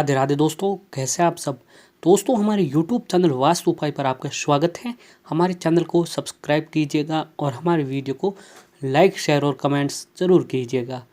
राधे राधे दोस्तों, कैसे आप सब। दोस्तों, हमारे YouTube चैनल वास्तु उपाय पर आपका स्वागत है। हमारे चैनल को सब्सक्राइब कीजिएगा और हमारे वीडियो को लाइक, शेयर और कमेंट्स जरूर कीजिएगा।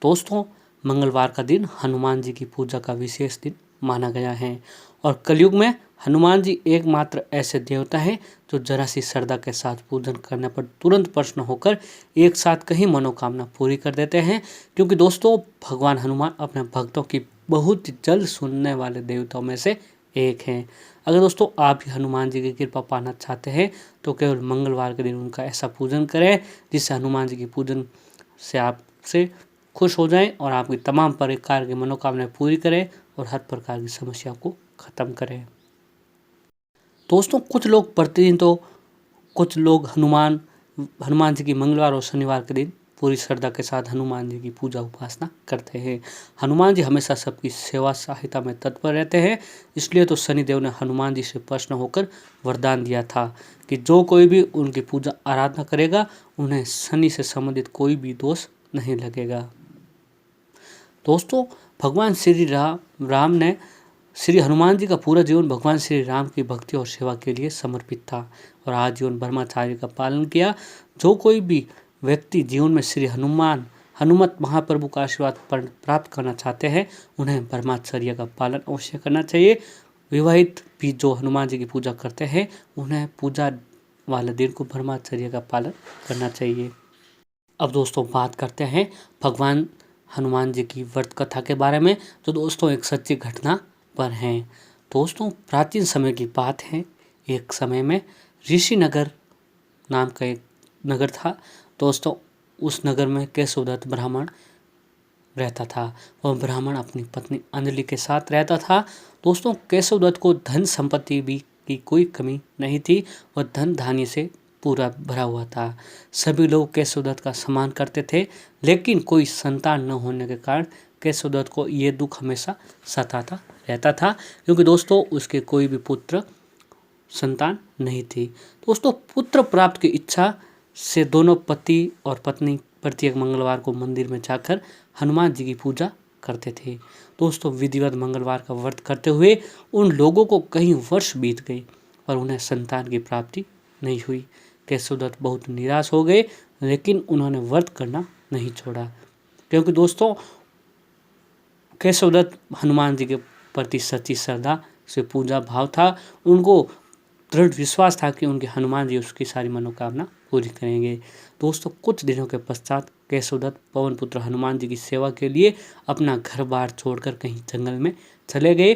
दोस्तों, मंगलवार का दिन हनुमान जी की पूजा का विशेष दिन माना गया है और कलयुग में हनुमान जी एकमात्र ऐसे देवता हैं जो जरा सी श्रद्धा के साथ पूजन करने पर तुरंत प्रसन्न होकर एक साथ कई मनोकामना पूरी कर देते हैं। क्योंकि दोस्तों, भगवान हनुमान अपने भक्तों की बहुत जल्द सुनने वाले देवताओं में से एक हैं। अगर दोस्तों आप भी हनुमान जी की कृपा पाना चाहते हैं तो केवल मंगलवार के दिन उनका ऐसा पूजन करें जिससे हनुमान जी की पूजन से आपसे खुश हो जाएं और आपकी तमाम प्रकार की मनोकामनाएं पूरी करें और हर प्रकार की समस्या को ख़त्म करें। दोस्तों, कुछ लोग हनुमान जी की मंगलवार और शनिवार के दिन पूरी श्रद्धा के साथ हनुमान जी की पूजा उपासना करते हैं। हनुमान जी हमेशा सबकी सेवा सहायता में तत्पर रहते हैं। इसलिए तो शनिदेव ने हनुमान जी से प्रसन्न होकर वरदान दिया था कि जो कोई भी उनकी पूजा आराधना करेगा उन्हें शनि से संबंधित कोई भी दोष नहीं लगेगा। दोस्तों, भगवान राम ने श्री हनुमान जी का पूरा जीवन भगवान श्री राम की भक्ति और सेवा के लिए समर्पित था और आजीवन ब्रह्मचार्य का पालन किया। जो कोई भी व्यक्ति जीवन में श्री हनुमत महाप्रभु का आशीर्वाद प्राप्त करना चाहते हैं उन्हें ब्रह्मचर्य का पालन अवश्य करना चाहिए। विवाहित भी जो हनुमान जी की पूजा करते हैं उन्हें पूजा वाले दिन को ब्रह्मचर्य का पालन करना चाहिए। अब दोस्तों बात करते हैं भगवान हनुमान जी की व्रत कथा के बारे में, जो दोस्तों एक सच्ची घटना पर हैं। दोस्तों, प्राचीन समय की बात है। एक समय में ऋषिनगर नाम का एक नगर था। दोस्तों, उस नगर में केशवदत्त ब्राह्मण रहता था। वह ब्राह्मण अपनी पत्नी अंजलि के साथ रहता था। दोस्तों, केशवदत्त को धन संपत्ति भी की कोई कमी नहीं थी। वह धन धान्य से पूरा भरा हुआ था। सभी लोग केशवदत्त का सम्मान करते थे, लेकिन कोई संतान न होने के कारण केशवदत्त को ये दुख हमेशा सताता रहता था, क्योंकि दोस्तों उसके कोई भी पुत्र संतान नहीं थी। दोस्तों, पुत्र प्राप्त की इच्छा से दोनों पति और पत्नी प्रत्येक मंगलवार को मंदिर में जाकर हनुमान जी की पूजा करते थे। दोस्तों, विधिवत मंगलवार का व्रत करते हुए उन लोगों को कई वर्ष बीत गए और उन्हें संतान की प्राप्ति नहीं हुई। केशवदत्त बहुत निराश हो गए, लेकिन उन्होंने व्रत करना नहीं छोड़ा, क्योंकि दोस्तों केशवदत्त हनुमान जी के प्रति सच्ची श्रद्धा से पूजा भाव था। उनको दृढ़ विश्वास था कि उनके हनुमान जी उसकी सारी मनोकामना पूरी करेंगे। दोस्तों, कुछ दिनों के पश्चात केशवदत्त पवन पुत्र हनुमान जी की सेवा के लिए अपना घर बार छोड़कर कहीं जंगल में चले गए।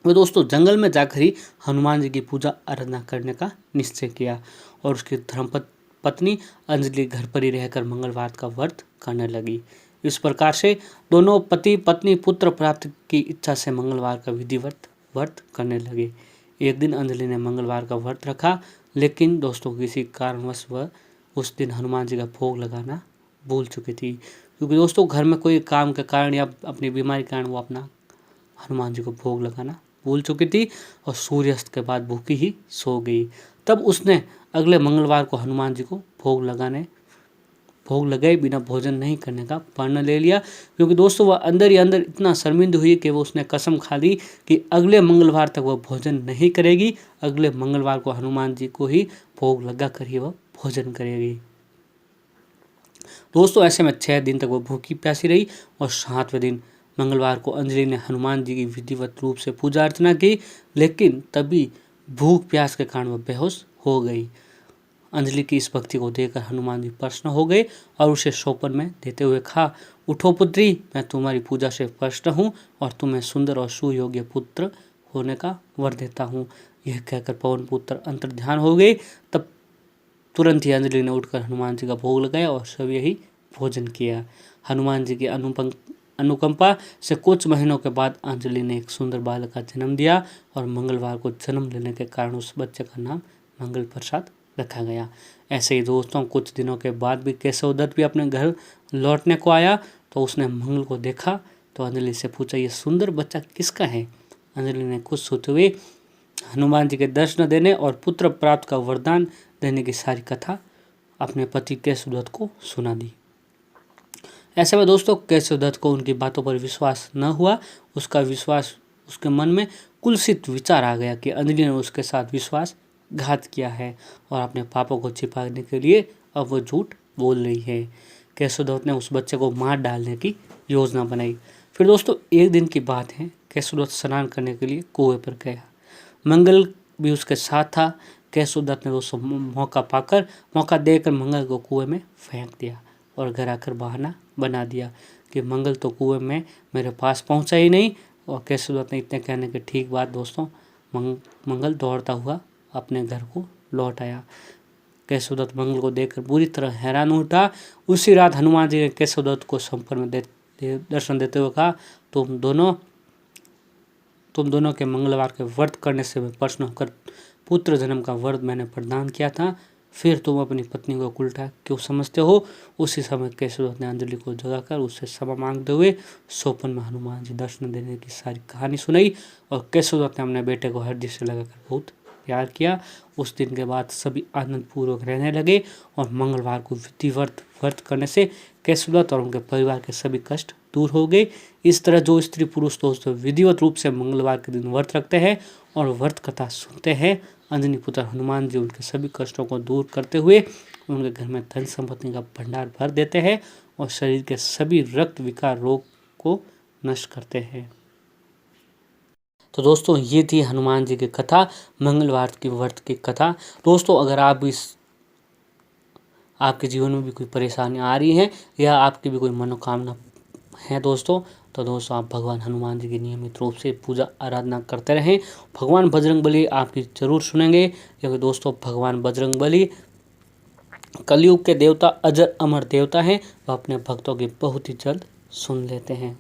वो दोस्तों जंगल में जाकर ही हनुमान जी की पूजा आराधना करने का निश्चय किया और उसकी धर्मपत्नी अंजलि घर पर ही रहकर मंगलवार का व्रत करने लगी। इस प्रकार से दोनों पति पत्नी पुत्र प्राप्ति की इच्छा से मंगलवार का विधिवत व्रत करने लगे। एक दिन अंजलि ने मंगलवार का व्रत रखा, लेकिन दोस्तों किसी कारणवश वह उस दिन हनुमान जी का भोग लगाना भूल चुकी थी, क्योंकि दोस्तों घर में कोई काम के कारण या अपनी बीमारी के कारण वो अपना हनुमान जी को भोग लगाना भूल चुकी थी और सूर्यास्त के बाद भूखी ही सो गई। तब उसने अगले मंगलवार को हनुमान जी को भोग लगाए बिना भोजन नहीं करने का प्रण ले लिया, क्योंकि दोस्तों वह अंदर ही अंदर इतना शर्मिंद हुई कि वो उसने कसम खा ली कि अगले मंगलवार तक वह भोजन नहीं करेगी। अगले मंगलवार को हनुमान जी को ही भोग लगा कर ही वह भोजन करेगी। दोस्तों, ऐसे में 6 दिन तक वो भूखी प्यासी रही और 7वें दिन मंगलवार को अंजलि ने हनुमान जी की विधिवत रूप से पूजा अर्चना की, लेकिन तभी भूख प्यास के कारण वह बेहोश हो गई। अंजलि की इस भक्ति को देखकर हनुमान जी प्रसन्न हो गए और उसे सौंपन में देते हुए कहा, उठो पुत्री, मैं तुम्हारी पूजा से प्रसन्न हूँ और तुम्हें सुंदर और सुयोग्य पुत्र होने का वर देता हूँ। यह कहकर पवन पुत्र अंतर्ध्यान हो गए। तब तुरंत ही अंजलि ने उठकर हनुमान जी का भोग लगाया और सभी ही भोजन किया। हनुमान जी की अनुकंपा से कुछ महीनों के बाद अंजलि ने एक सुंदर बालक का जन्म दिया और मंगलवार को जन्म लेने के कारण उस बच्चे का नाम मंगल प्रसाद रखा गया। ऐसे ही दोस्तों कुछ दिनों के बाद भी केशवदत्त भी अपने घर लौटने को आया, तो उसने मंगल को देखा तो अंजलि से पूछा, ये सुंदर बच्चा किसका है। अंजलि ने कुछ सोचते हुए हनुमान जी के दर्शन देने और पुत्र प्राप्त का वरदान देने की सारी कथा अपने पति केशवदत्त को सुना दी। ऐसे में दोस्तों केशवदत्त को उनकी बातों पर विश्वास न हुआ। उसका विश्वास, उसके मन में कुलसित विचार आ गया कि अंजलि ने उसके साथ विश्वासघात किया है और अपने पापों को छिपाने के लिए अब वो झूठ बोल रही है। केशवदत्त ने उस बच्चे को मार डालने की योजना बनाई। फिर दोस्तों एक दिन की बात है, केशवदत्त स्नान करने के लिए कुएं पर गया। मंगल भी उसके साथ था। केशवदत्त ने दोस्तों मौका देकर मंगल को कुएं में फेंक दिया और घर आकर बहाना बना दिया कि मंगल तो कुएं में मेरे पास पहुंचा ही नहीं। और केशवदत्त ने इतने कहने के ठीक बाद दोस्तों मंगल दौड़ता हुआ अपने घर को लौट आया। केशवदत्त मंगल को देखकर बुरी तरह हैरान उठा। उसी रात हनुमान जी ने केशवदत्त को स्वप्न में दर्शन देते हुए कहा, तुम दोनों के मंगलवार के व्रत करने से मैं प्रसन्न होकर पुत्र जन्म का वरद मैंने प्रदान किया था, फिर तुम अपनी पत्नी को उल्टा क्यों समझते हो। उसी समय केशवदत्त ने अंजलि को जगाकर उससे क्षमा मांगते हुए स्वप्न में हनुमान जी दर्शन देने की सारी कहानी सुनाई और केशवदत्त ने अपने बेटे को हृदय से लगाकर बहुत प्यार किया। उस दिन के बाद सभी आनंद पूर्वक रहने लगे और मंगलवार को विधिवत व्रत करने से केशवदत्त और उनके परिवार के सभी कष्ट दूर हो गए। इस तरह जो स्त्री पुरुष दोस्तों विधिवत रूप से मंगलवार के दिन व्रत रखते हैं और व्रत कथा सुनते हैं, अंजनी पुत्र हनुमान जी उनके सभी कष्टों को दूर करते हुए उनके घर में धन संपत्ति का भंडार भर देते हैं और शरीर के सभी रक्त विकार रोग को नष्ट करते हैं। तो दोस्तों ये थी हनुमान जी की कथा, मंगलवार की व्रत की कथा। दोस्तों अगर आपके जीवन में भी कोई परेशानी आ रही है या आपकी भी कोई मनोकामना है दोस्तों, तो दोस्तों आप भगवान हनुमान जी की नियमित रूप से पूजा आराधना करते रहें। भगवान बजरंगबली आपकी जरूर सुनेंगे, क्योंकि दोस्तों भगवान बजरंगबली कलयुग के देवता, अजर अमर देवता हैं। वह अपने भक्तों की बहुत ही जल्द सुन लेते हैं।